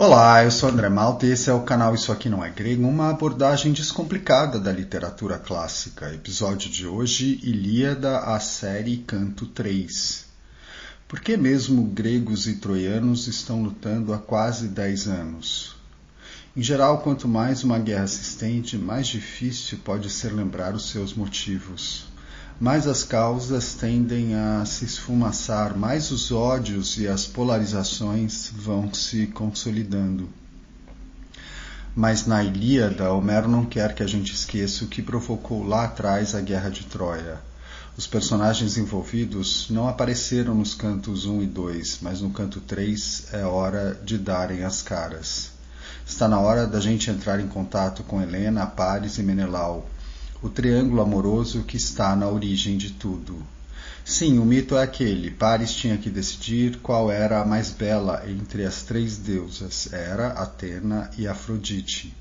Olá, eu sou André Malta e esse é o canal Isso Aqui Não É Grego, uma abordagem descomplicada da literatura clássica. Episódio de hoje, Ilíada, a série Canto 3. Por que mesmo gregos e troianos estão lutando há quase 10 anos? Em geral, quanto mais uma guerra se estende, mais difícil pode ser lembrar os seus motivos. Mais as causas tendem a se esfumaçar, mais os ódios e as polarizações vão se consolidando. Mas na Ilíada, Homero não quer que a gente esqueça o que provocou lá atrás a Guerra de Troia. Os personagens envolvidos não apareceram nos cantos 1 e 2, mas no canto 3 é hora de darem as caras. Está na hora da gente entrar em contato com Helena, Paris e Menelau, o triângulo amoroso que está na origem de tudo. Sim, o mito é aquele. Paris tinha que decidir qual era a mais bela entre as três deusas, Hera, Atena e Afrodite.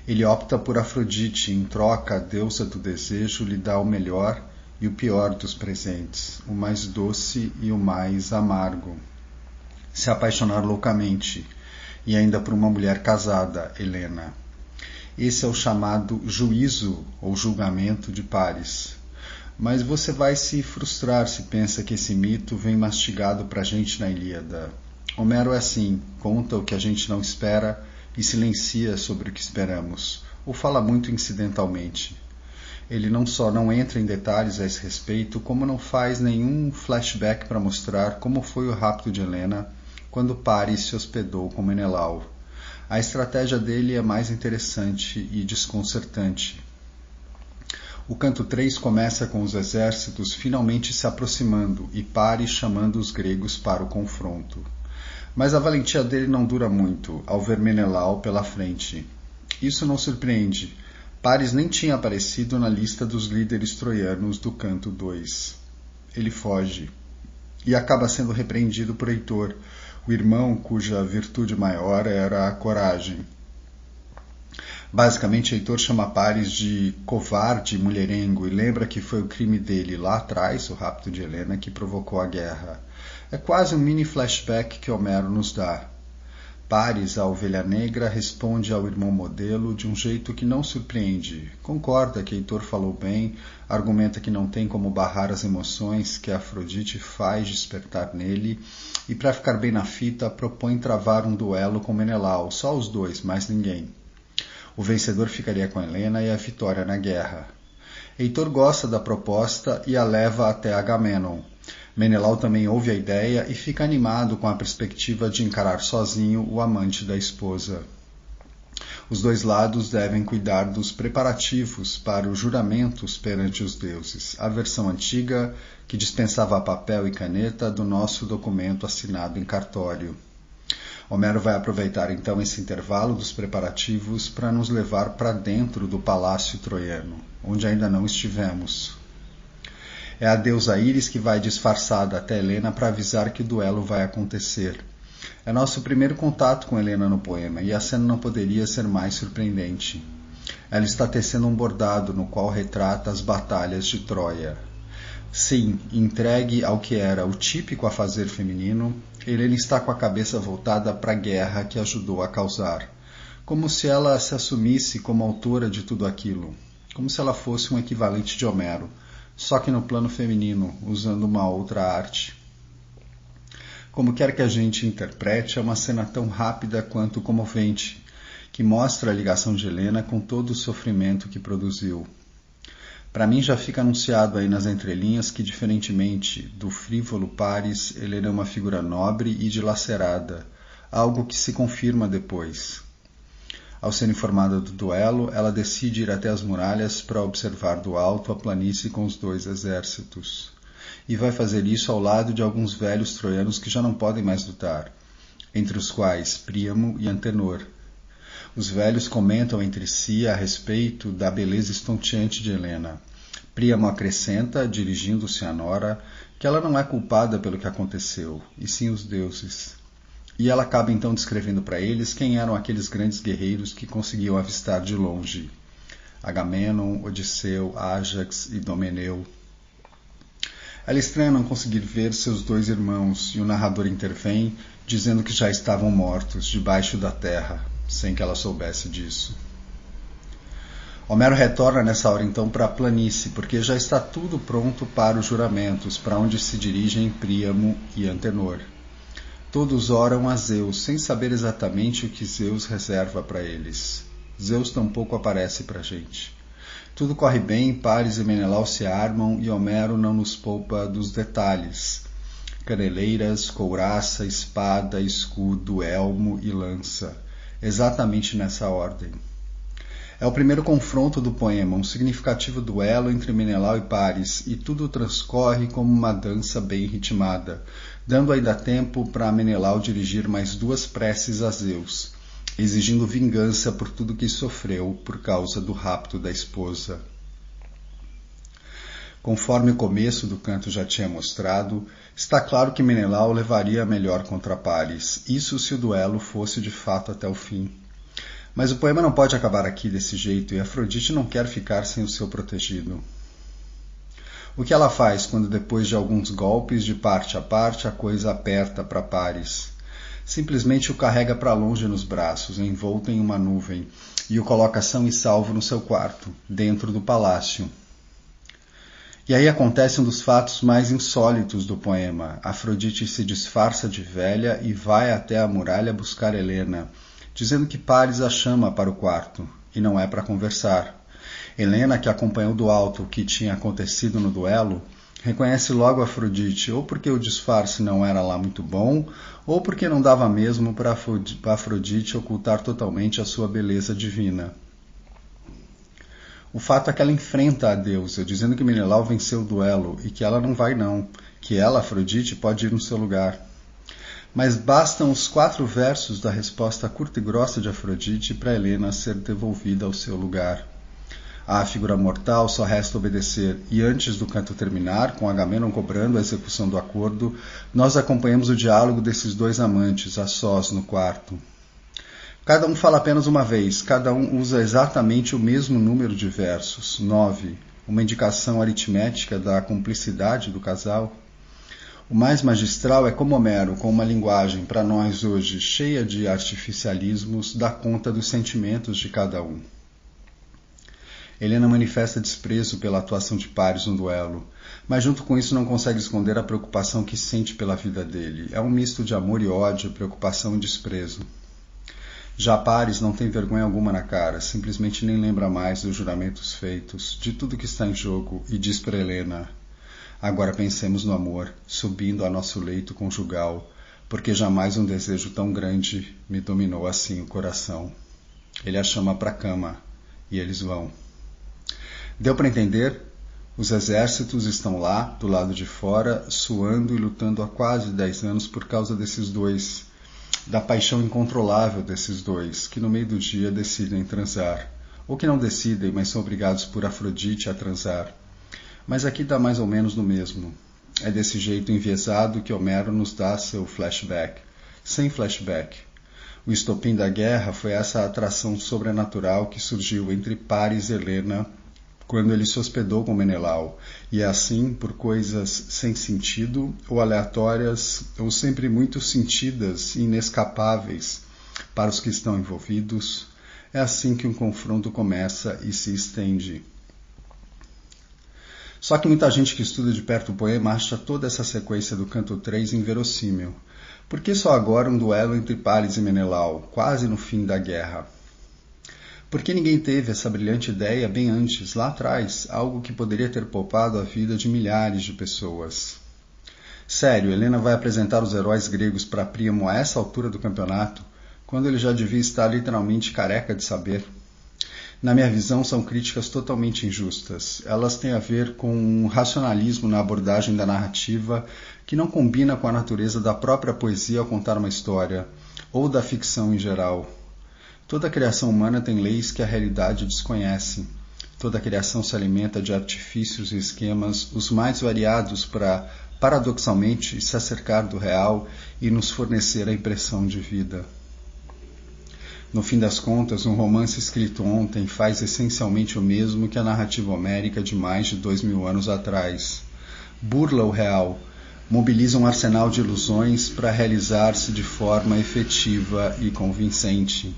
Ele opta por Afrodite, em troca a deusa do desejo lhe dá o melhor e o pior dos presentes, o mais doce e o mais amargo. Se apaixonar loucamente, e ainda por uma mulher casada, Helena. Esse é o chamado juízo ou julgamento de Paris. Mas você vai se frustrar se pensa que esse mito vem mastigado pra gente na Ilíada. Homero é assim, conta o que a gente não espera e silencia sobre o que esperamos, ou fala muito incidentalmente. Ele não só não entra em detalhes a esse respeito, como não faz nenhum flashback para mostrar como foi o rapto de Helena quando Paris se hospedou com Menelau. A estratégia dele é mais interessante e desconcertante. O canto 3 começa com os exércitos finalmente se aproximando e Paris chamando os gregos para o confronto. Mas a valentia dele não dura muito, ao ver Menelau pela frente. Isso não surpreende. Paris nem tinha aparecido na lista dos líderes troianos do canto 2. Ele foge e acaba sendo repreendido por Heitor, o irmão cuja virtude maior era a coragem. Basicamente, Heitor chama Paris de covarde e mulherengo e lembra que foi o crime dele lá atrás, o rapto de Helena, que provocou a guerra. É quase um mini flashback que Homero nos dá. Paris, a ovelha negra, responde ao irmão modelo de um jeito que não surpreende. Concorda que Heitor falou bem, argumenta que não tem como barrar as emoções que Afrodite faz despertar nele e, para ficar bem na fita, propõe travar um duelo com Menelau, só os dois, mais ninguém. O vencedor ficaria com Helena e a vitória na guerra. Heitor gosta da proposta e a leva até Agamenon. Menelau também ouve a ideia e fica animado com a perspectiva de encarar sozinho o amante da esposa. Os dois lados devem cuidar dos preparativos para os juramentos perante os deuses, a versão antiga que dispensava papel e caneta do nosso documento assinado em cartório. Homero vai aproveitar então esse intervalo dos preparativos para nos levar para dentro do palácio troiano, onde ainda não estivemos. É a deusa Íris que vai disfarçada até Helena para avisar que o duelo vai acontecer. É nosso primeiro contato com Helena no poema, e a cena não poderia ser mais surpreendente. Ela está tecendo um bordado no qual retrata as batalhas de Troia. Sim, entregue ao que era o típico afazer feminino, Helena está com a cabeça voltada para a guerra que ajudou a causar. Como se ela se assumisse como autora de tudo aquilo. Como se ela fosse um equivalente de Homero, só que no plano feminino, usando uma outra arte. Como quer que a gente interprete, é uma cena tão rápida quanto comovente, que mostra a ligação de Helena com todo o sofrimento que produziu. Para mim já fica anunciado aí nas entrelinhas que, diferentemente do frívolo Paris, Helena é uma figura nobre e dilacerada, algo que se confirma depois. Ao ser informada do duelo, ela decide ir até as muralhas para observar do alto a planície com os dois exércitos. E vai fazer isso ao lado de alguns velhos troianos que já não podem mais lutar, entre os quais Príamo e Antenor. Os velhos comentam entre si a respeito da beleza estonteante de Helena. Príamo acrescenta, dirigindo-se a Nora, que ela não é culpada pelo que aconteceu, e sim os deuses. E ela acaba então descrevendo para eles quem eram aqueles grandes guerreiros que conseguiam avistar de longe. Agamenon, Odisseu, Ájax e Domeneu. Ela estranha não conseguir ver seus dois irmãos e o narrador intervém, dizendo que já estavam mortos, debaixo da terra, sem que ela soubesse disso. Homero retorna nessa hora então para a planície, porque já está tudo pronto para os juramentos, para onde se dirigem Príamo e Antenor. Todos oram a Zeus, sem saber exatamente o que Zeus reserva para eles. Zeus tampouco aparece para a gente. Tudo corre bem, Paris e Menelau se armam e Homero não nos poupa dos detalhes. Caneleiras, couraça, espada, escudo, elmo e lança. Exatamente nessa ordem. É o primeiro confronto do poema, um significativo duelo entre Menelau e Paris, e tudo transcorre como uma dança bem ritmada, dando ainda tempo para Menelau dirigir mais 2 preces a Zeus, exigindo vingança por tudo que sofreu por causa do rapto da esposa. Conforme o começo do canto já tinha mostrado, está claro que Menelau levaria a melhor contra Paris, isso se o duelo fosse de fato até o fim. Mas o poema não pode acabar aqui desse jeito e Afrodite não quer ficar sem o seu protegido. O que ela faz quando depois de alguns golpes de parte a parte a coisa aperta para Paris? Simplesmente o carrega para longe nos braços, envolto em uma nuvem, e o coloca são e salvo no seu quarto, dentro do palácio. E aí acontece um dos fatos mais insólitos do poema. Afrodite se disfarça de velha e vai até a muralha buscar Helena, dizendo que Paris a chama para o quarto, e não é para conversar. Helena, que acompanhou do alto o que tinha acontecido no duelo, reconhece logo Afrodite, ou porque o disfarce não era lá muito bom, ou porque não dava mesmo para Afrodite ocultar totalmente a sua beleza divina. O fato é que ela enfrenta a deusa, dizendo que Menelau venceu o duelo, e que ela não vai não, que ela, Afrodite, pode ir no seu lugar. Mas bastam os 4 versos da resposta curta e grossa de Afrodite para Helena ser devolvida ao seu lugar. À figura mortal só resta obedecer, e antes do canto terminar, com Agamenon cobrando a execução do acordo, nós acompanhamos o diálogo desses 2 amantes, a sós, no quarto. Cada um fala apenas uma vez, cada um usa exatamente o mesmo número de versos, 9, uma indicação aritmética da cumplicidade do casal. O mais magistral é como Homero, com uma linguagem para nós hoje cheia de artificialismos, dá conta dos sentimentos de cada um. Helena manifesta desprezo pela atuação de Paris no duelo, mas junto com isso não consegue esconder a preocupação que sente pela vida dele. É um misto de amor e ódio, preocupação e desprezo. Já Paris não tem vergonha alguma na cara, simplesmente nem lembra mais dos juramentos feitos, de tudo que está em jogo, e diz para Helena: agora pensemos no amor, subindo a nosso leito conjugal, porque jamais um desejo tão grande me dominou assim o coração. Ele a chama para a cama, e eles vão. Deu para entender? Os exércitos estão lá, do lado de fora, suando e lutando há quase 10 anos por causa desses 2, da paixão incontrolável desses 2, que no meio do dia decidem transar. Ou que não decidem, mas são obrigados por Afrodite a transar. Mas aqui dá mais ou menos no mesmo. É desse jeito enviesado que Homero nos dá seu flashback. Sem flashback. O estopim da guerra foi essa atração sobrenatural que surgiu entre Paris e Helena quando ele se hospedou com Menelau, e é assim, por coisas sem sentido, ou aleatórias, ou sempre muito sentidas e inescapáveis para os que estão envolvidos, é assim que um confronto começa e se estende. Só que muita gente que estuda de perto o poema acha toda essa sequência do canto 3 inverossímil. Por que só agora um duelo entre Paris e Menelau, quase no fim da guerra? Por que ninguém teve essa brilhante ideia bem antes, lá atrás, algo que poderia ter poupado a vida de milhares de pessoas? Sério, Helena vai apresentar os heróis gregos para Príamo a essa altura do campeonato, quando ele já devia estar literalmente careca de saber? Na minha visão, são críticas totalmente injustas. Elas têm a ver com um racionalismo na abordagem da narrativa que não combina com a natureza da própria poesia ao contar uma história, ou da ficção em geral. Toda a criação humana tem leis que a realidade desconhece. Toda a criação se alimenta de artifícios e esquemas, os mais variados para, paradoxalmente, se acercar do real e nos fornecer a impressão de vida. No fim das contas, um romance escrito ontem faz essencialmente o mesmo que a narrativa homérica de mais de 2000 anos atrás. burla o real, mobiliza um arsenal de ilusões para realizar-se de forma efetiva e convincente.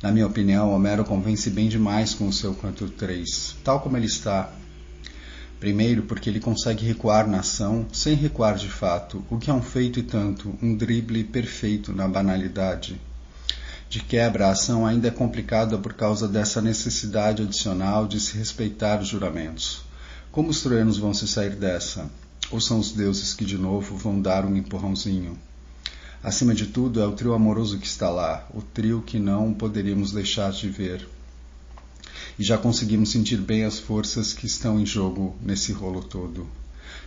Na minha opinião, Homero convence bem demais com o seu Canto 3, tal como ele está. Primeiro, porque ele consegue recuar na ação sem recuar de fato, o que é um feito e tanto, um drible perfeito na banalidade. De quebra, a ação ainda é complicada por causa dessa necessidade adicional de se respeitar os juramentos. Como os troianos vão se sair dessa? Ou são os deuses que de novo vão dar um empurrãozinho? Acima de tudo, é o trio amoroso que está lá, o trio que não poderíamos deixar de ver. E já conseguimos sentir bem as forças que estão em jogo nesse rolo todo.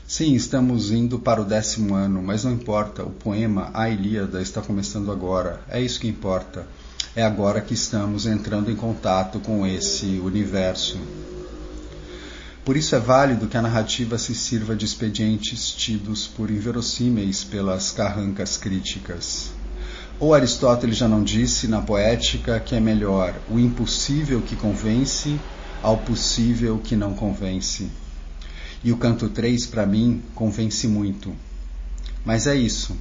Sim, estamos indo para o 10º ano, mas não importa, o poema A Ilíada está começando agora, é isso que importa. É agora que estamos entrando em contato com esse universo. Por isso é válido que a narrativa se sirva de expedientes tidos por inverossímeis pelas carrancas críticas. Ou Aristóteles já não disse na Poética que é melhor o impossível que convence ao possível que não convence. E o Canto 3, para mim, convence muito. Mas é isso.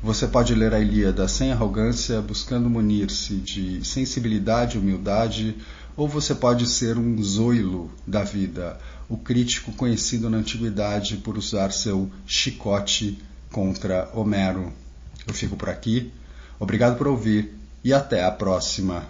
Você pode ler a Ilíada sem arrogância, buscando munir-se de sensibilidade e humildade, ou você pode ser um zoilo da vida, o crítico conhecido na antiguidade por usar seu chicote contra Homero. Eu fico por aqui. Obrigado por ouvir e até a próxima.